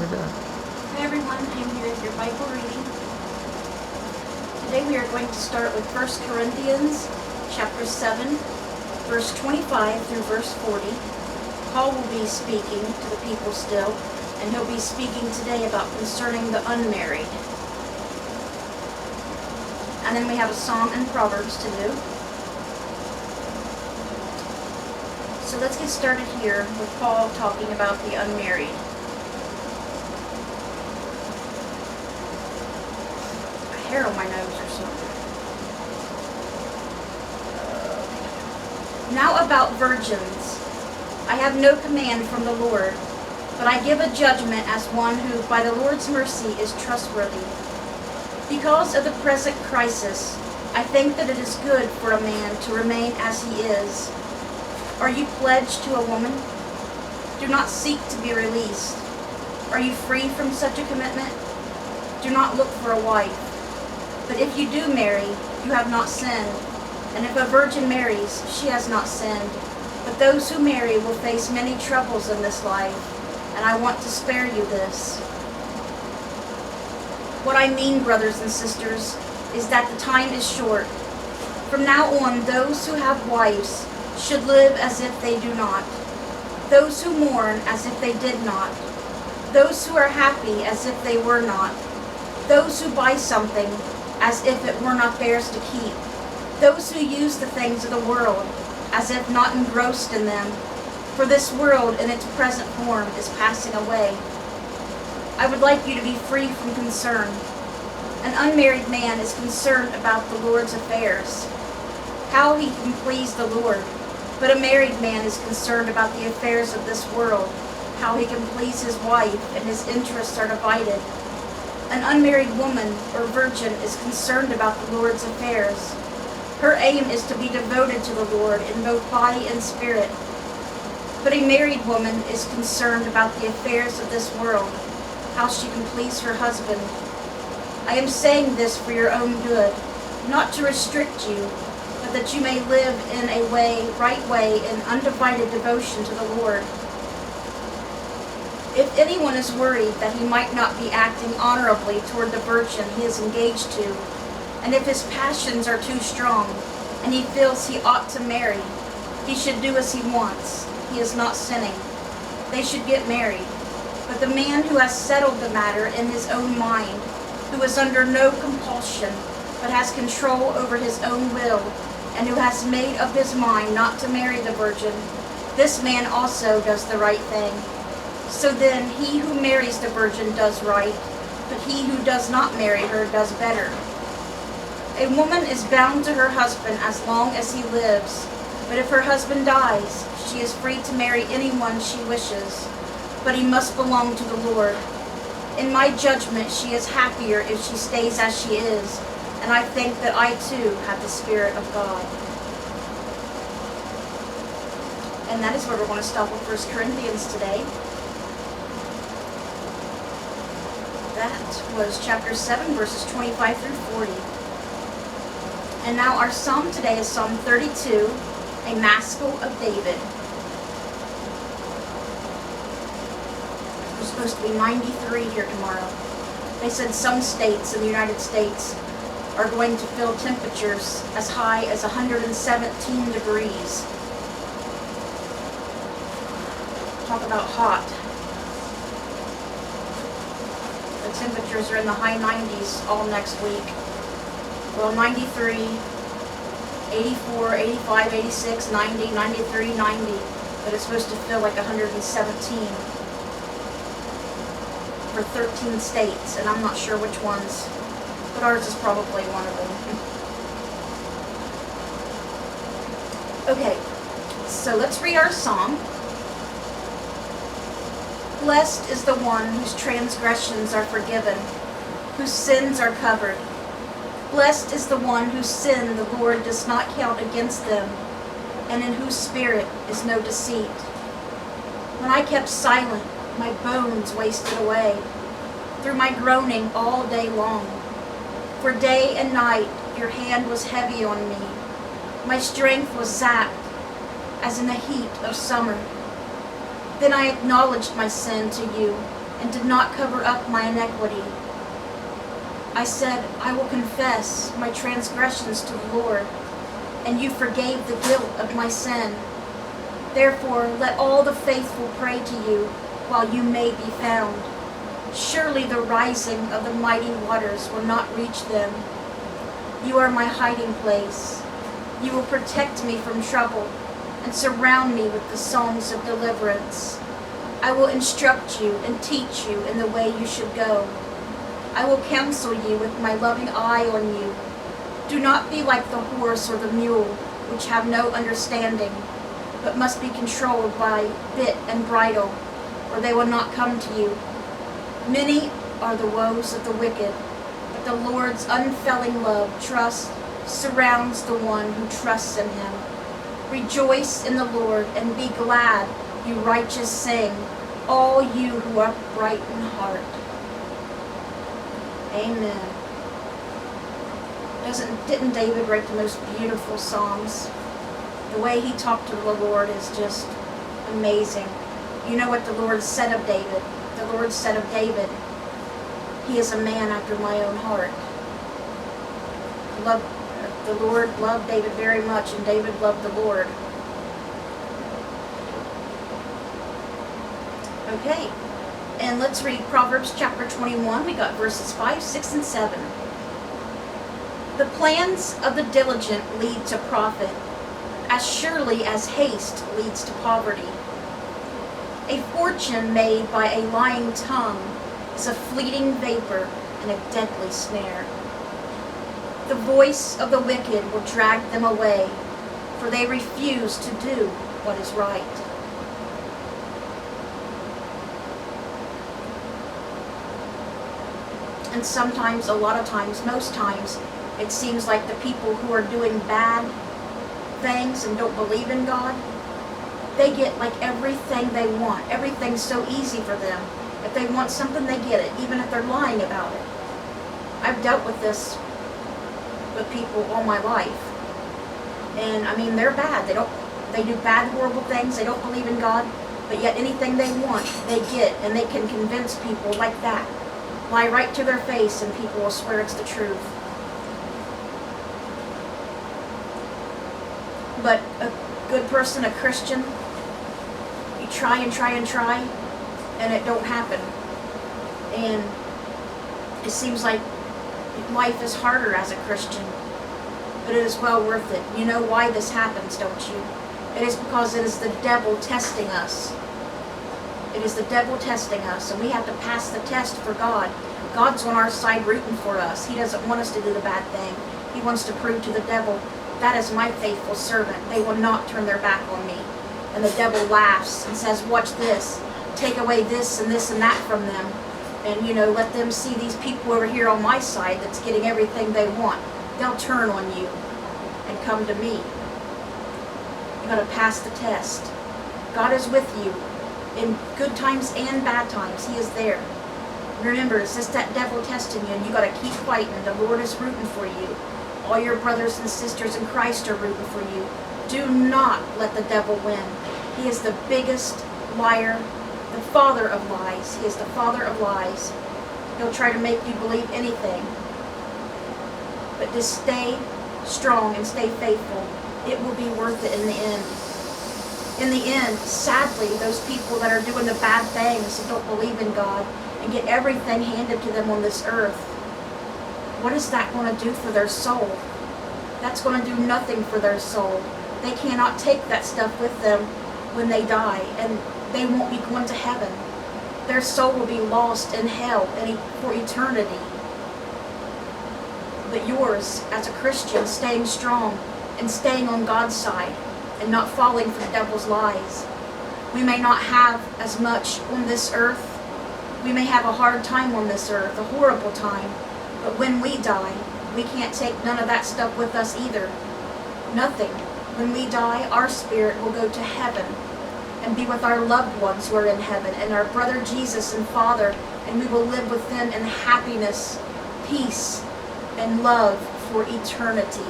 Hi everyone, I'm here with your Bible reading. Today we are going to start with 1 Corinthians chapter 7, verse 25 through verse 40. Paul will be speaking to the people still, and he'll be speaking today about concerning the unmarried. And then we have a Psalm and Proverbs to do. So let's get started here with Paul talking about the unmarried. Hair on my nose or something. Now about virgins. I have no command from the Lord, but I give a judgment as one who, by the Lord's mercy, is trustworthy. Because of the present crisis, I think that it is good for a man to remain as he is. Are you pledged to a woman? Do not seek to be released. Are you free from such a commitment? Do not look for a wife. But if you do marry, you have not sinned. And if a virgin marries, she has not sinned. But those who marry will face many troubles in this life, and I want to spare you this. What I mean, brothers and sisters, is that the time is short. From now on, those who have wives should live as if they do not. Those who mourn as if they did not. Those who are happy as if they were not. Those who buy something as if it were not theirs to keep. Those who use the things of the world as if not engrossed in them. For this world in its present form is passing away. I would like you to be free from concern. An unmarried man is concerned about the Lord's affairs, how he can please the Lord. But a married man is concerned about the affairs of this world, how he can please his wife, and his interests are divided. An unmarried woman or virgin is concerned about the Lord's affairs. Her aim is to be devoted to the Lord in both body and spirit. But a married woman is concerned about the affairs of this world, how she can please her husband. I am saying this for your own good, not to restrict you, but that you may live in a right way in undivided devotion to the Lord. If anyone is worried that he might not be acting honorably toward the virgin he is engaged to, and if his passions are too strong, and he feels he ought to marry, he should do as he wants. He is not sinning. They should get married. But the man who has settled the matter in his own mind, who is under no compulsion, but has control over his own will, and who has made up his mind not to marry the virgin, this man also does the right thing. So then, he who marries the virgin does right, but he who does not marry her does better. A woman is bound to her husband as long as he lives, but if her husband dies, she is free to marry anyone she wishes, but he must belong to the Lord. In my judgment, she is happier if she stays as she is, and I think that I too have the Spirit of God. And that is where we're going to stop with 1 Corinthians today. That was chapter 7, verses 25 through 40. And now our psalm today is Psalm 32, a maskil of David. We're supposed to be 93 here tomorrow. They said some states in the United States are going to feel temperatures as high as 117 degrees. Talk about hot. Temperatures are in the high 90s all next week. Well, 93, 84, 85, 86, 90, 93, 90. But it's supposed to feel like 117 for 13 states, and I'm not sure which ones. But ours is probably one of them. Okay, so let's read our psalm. Blessed is the one whose transgressions are forgiven, whose sins are covered. Blessed is the one whose sin the Lord does not count against them, and in whose spirit is no deceit. When I kept silent, my bones wasted away, through my groaning all day long. For day and night your hand was heavy on me. My strength was sapped, as in the heat of summer. Then I acknowledged my sin to you and did not cover up my iniquity. I said, I will confess my transgressions to the Lord, and you forgave the guilt of my sin. Therefore, let all the faithful pray to you while you may be found. Surely the rising of the mighty waters will not reach them. You are my hiding place. You will protect me from trouble and surround me with the songs of deliverance. I will instruct you and teach you in the way you should go. I will counsel you with my loving eye on you. Do not be like the horse or the mule, which have no understanding, but must be controlled by bit and bridle, or they will not come to you. Many are the woes of the wicked, but the Lord's unfailing love surrounds the one who trusts in him. Rejoice in the Lord and be glad, you righteous, sing, all you who are upright in heart. Amen. Didn't David write the most beautiful songs? The way he talked to the Lord is just amazing. You know what the Lord said of David? The Lord said of David, he is a man after my own heart. The Lord loved David very much, and David loved the Lord. Okay. And let's read Proverbs chapter 21. We got verses 5, 6, and 7. The plans of the diligent lead to profit, as surely as haste leads to poverty. A fortune made by a lying tongue is a fleeting vapor and a deadly snare. The voice of the wicked will drag them away, for they refuse to do what is right. And sometimes, a lot of times, most times, it seems like the people who are doing bad things and don't believe in God, they get like everything they want. Everything's so easy for them. If they want something, they get it, even if they're lying about it. I've dealt with this with people all my life. And I mean, they're bad. They do bad, horrible things. They don't believe in God, but yet anything they want, they get, and they can convince people like that. Lie right to their face, and people will swear it's the truth. But a good person, a Christian, you try and try and try, and it don't happen. And it seems like life is harder as a Christian, but it is well worth it. You know why this happens, don't you? It is because it is the devil testing us. It is the devil testing us, and we have to pass the test for God. God's on our side rooting for us. He doesn't want us to do the bad thing. He wants to prove to the devil, that is my faithful servant. They will not turn their back on me. And the devil laughs and says, watch this. Take away this and that from them. And, let them see these people over here on my side that's getting everything they want. They'll turn on you and come to me. You got to pass the test. God is with you in good times and bad times. He is there. Remember, it's just that devil testing you, and you got to keep fighting. The Lord is rooting for you. All your brothers and sisters in Christ are rooting for you. Do not let the devil win. He is the biggest liar, the father of lies. He is the father of lies. He'll try to make you believe anything. But just stay strong and stay faithful. It will be worth it in the end. In the end, sadly, those people that are doing the bad things and don't believe in God and get everything handed to them on this earth, what is that going to do for their soul? That's going to do nothing for their soul. They cannot take that stuff with them when they die, and they won't be going to heaven. Their soul will be lost in hell for eternity. But yours, as a Christian, staying strong and staying on God's side and not falling for the devil's lies. We may not have as much on this earth. We may have a hard time on this earth, a horrible time. But when we die, we can't take none of that stuff with us either. Nothing. When we die, our spirit will go to heaven and be with our loved ones who are in heaven and our brother Jesus and Father, and we will live with them in happiness, peace, and love for eternity.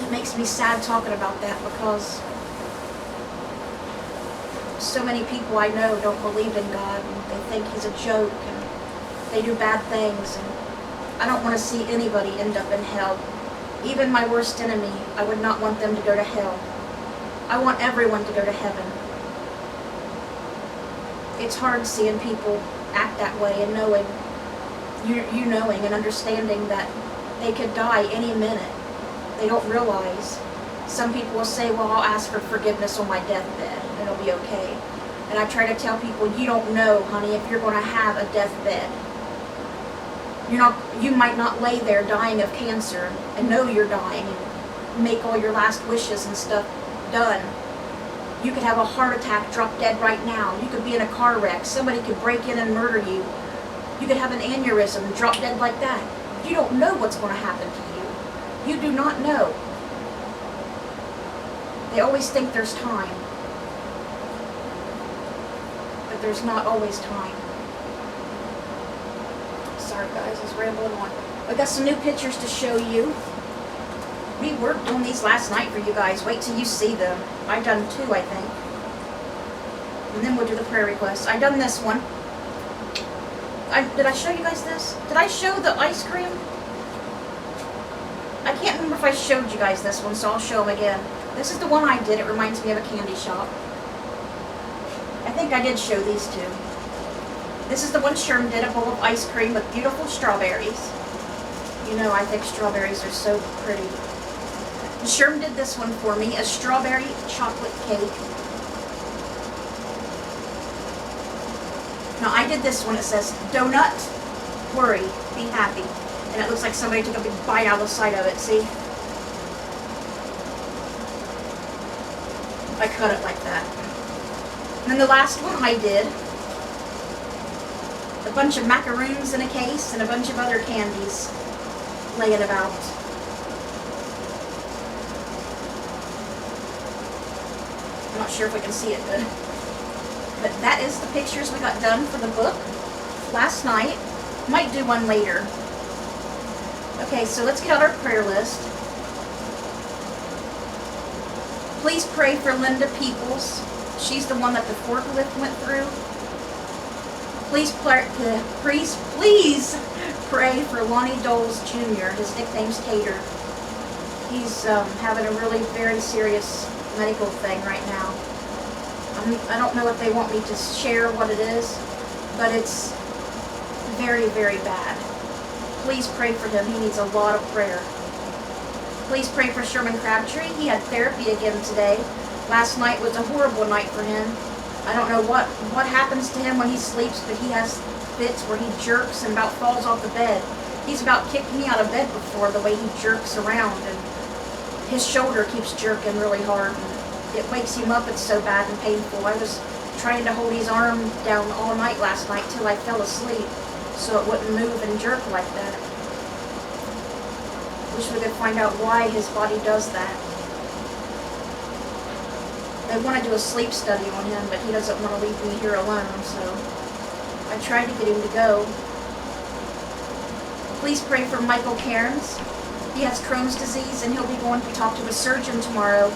It makes me sad talking about that, because So many people I know don't believe in God, and they think he's a joke, and they do bad things, and I don't want to see anybody end up in hell. Even my worst enemy, I would not want them to go to hell. I want everyone to go to heaven. It's hard seeing people act that way and knowing, you knowing and understanding that they could die any minute. They don't realize. Some people will say, well, I'll ask for forgiveness on my deathbed and it'll be okay. And I try to tell people, you don't know, honey, if you're going to have a deathbed. You might not lay there dying of cancer and know you're dying and make all your last wishes and stuff done. You could have a heart attack, drop dead right now. You could be in a car wreck. Somebody could break in and murder you. You could have an aneurysm, drop dead like that. You don't know what's going to happen to you. You do not know. They always think there's time. But there's not always time. Sorry guys, I was rambling on. I got some new pictures to show you. We worked on these last night for you guys. Wait till you see them. I done 2, I think. And then we'll do the prayer requests. I done this one. Did I show you guys this? Did I show the ice cream? I can't remember if I showed you guys this one, so I'll show them again. This is the one I did. It reminds me of a candy shop. I think I did show these 2. This is the one Sherm did, a bowl of ice cream with beautiful strawberries. You know, I think strawberries are so pretty. Sherm did this one for me, a strawberry chocolate cake. Now I did this one, it says, donut, worry, be happy. And it looks like somebody took a big bite out of the side of it, see? I cut it like that. And then the last one I did, a bunch of macaroons in a case and a bunch of other candies laying about. I'm not sure if we can see it good. But that is the pictures we got done for the book last night. Might do one later. Okay, so let's get out our prayer list. Please pray for Linda Peoples. She's the one that the forklift went through. Please pray for Lonnie Doles Jr. His nickname's Tater. He's having a really very serious medical thing right now. I don't know if they want me to share what it is, but it's very, very bad. Please pray for him. He needs a lot of prayer. Please pray for Sherman Crabtree. He had therapy again today. Last night was a horrible night for him. I don't know what happens to him when he sleeps, but he has fits where he jerks and about falls off the bed. He's about kicked me out of bed before, the way he jerks around, and his shoulder keeps jerking really hard. And it wakes him up. It's so bad and painful. I was trying to hold his arm down all night last night till I fell asleep so it wouldn't move and jerk like that. Wish we could find out why his body does that. They want to do a sleep study on him, but he doesn't want to leave me here alone, so I tried to get him to go. Please pray for Michael Cairns. He has Crohn's disease, and he'll be going to talk to a surgeon tomorrow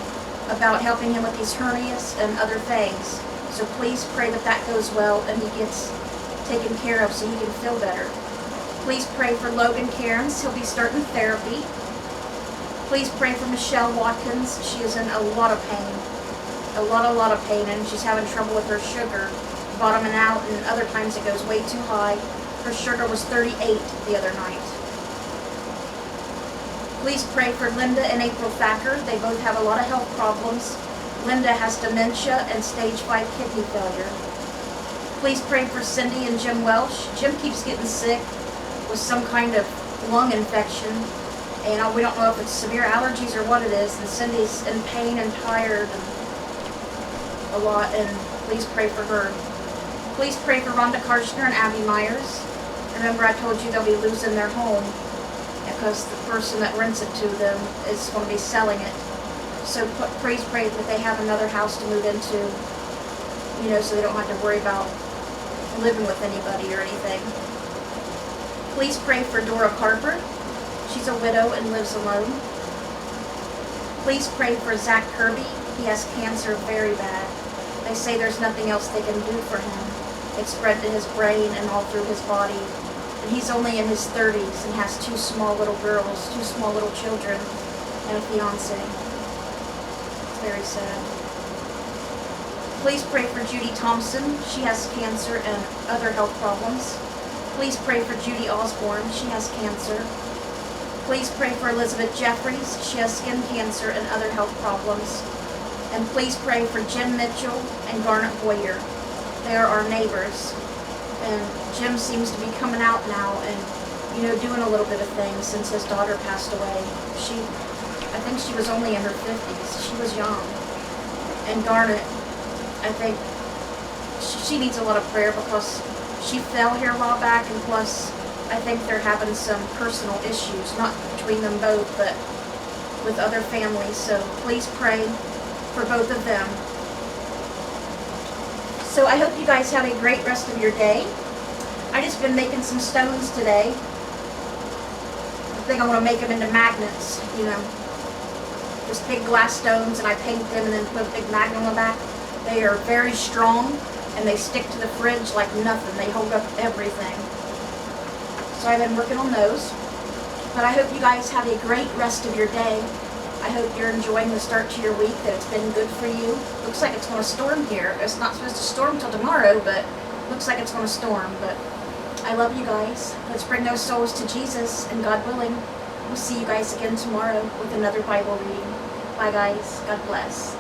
about helping him with these hernias and other things. So please pray that that goes well and he gets taken care of so he can feel better. Please pray for Logan Cairns. He'll be starting therapy. Please pray for Michelle Watkins. She is in a lot of pain. A lot of pain, and she's having trouble with her sugar bottoming out, and other times it goes way too high. Her sugar was 38 the other night. Please pray for Linda and April Thacker. They both have a lot of health problems. Linda has dementia and stage 5 kidney failure. Please pray for Cindy and Jim Welsh. Jim keeps getting sick with some kind of lung infection, and we don't know if it's severe allergies or what it is, and Cindy's in pain and tired and a lot, and please pray for her. Please pray for Rhonda Karshner and Abby Myers. Remember, I told you they'll be losing their home because the person that rents it to them is going to be selling it. So please pray that they have another house to move into, you know, so they don't have to worry about living with anybody or anything. Please pray for Dora Carper. She's a widow and lives alone. Please pray for Zach Kirby. He has cancer very bad. They say there's nothing else they can do for him. It's spread to his brain and all through his body. And he's only in his 30s and has 2 small little girls, 2 small little children, and a fiance. It's very sad. Please pray for Judy Thompson. She has cancer and other health problems. Please pray for Judy Osborne. She has cancer. Please pray for Elizabeth Jeffries. She has skin cancer and other health problems. And please pray for Jim Mitchell and Garnet Boyer. They are our neighbors. And Jim seems to be coming out now and, doing a little bit of things since his daughter passed away. I think she was only in her 50s. She was young. And Garnet, I think she needs a lot of prayer because she fell here a while back, and plus I think they're having some personal issues, not between them both, but with other families. So please pray for both of them. So I hope you guys have a great rest of your day. I just been making some stones today. I think I want to make them into magnets, just big glass stones, and I paint them and then put a big magnet on the back. They are very strong and they stick to the fridge like nothing. They hold up everything. So I've been working on those. But I hope you guys have a great rest of your day. I hope you're enjoying the start to your week, that it's been good for you. Looks like it's going to storm here. It's not supposed to storm till tomorrow, but looks like it's going to storm. But I love you guys. Let's bring those souls to Jesus, and God willing, we'll see you guys again tomorrow with another Bible reading. Bye guys. God bless.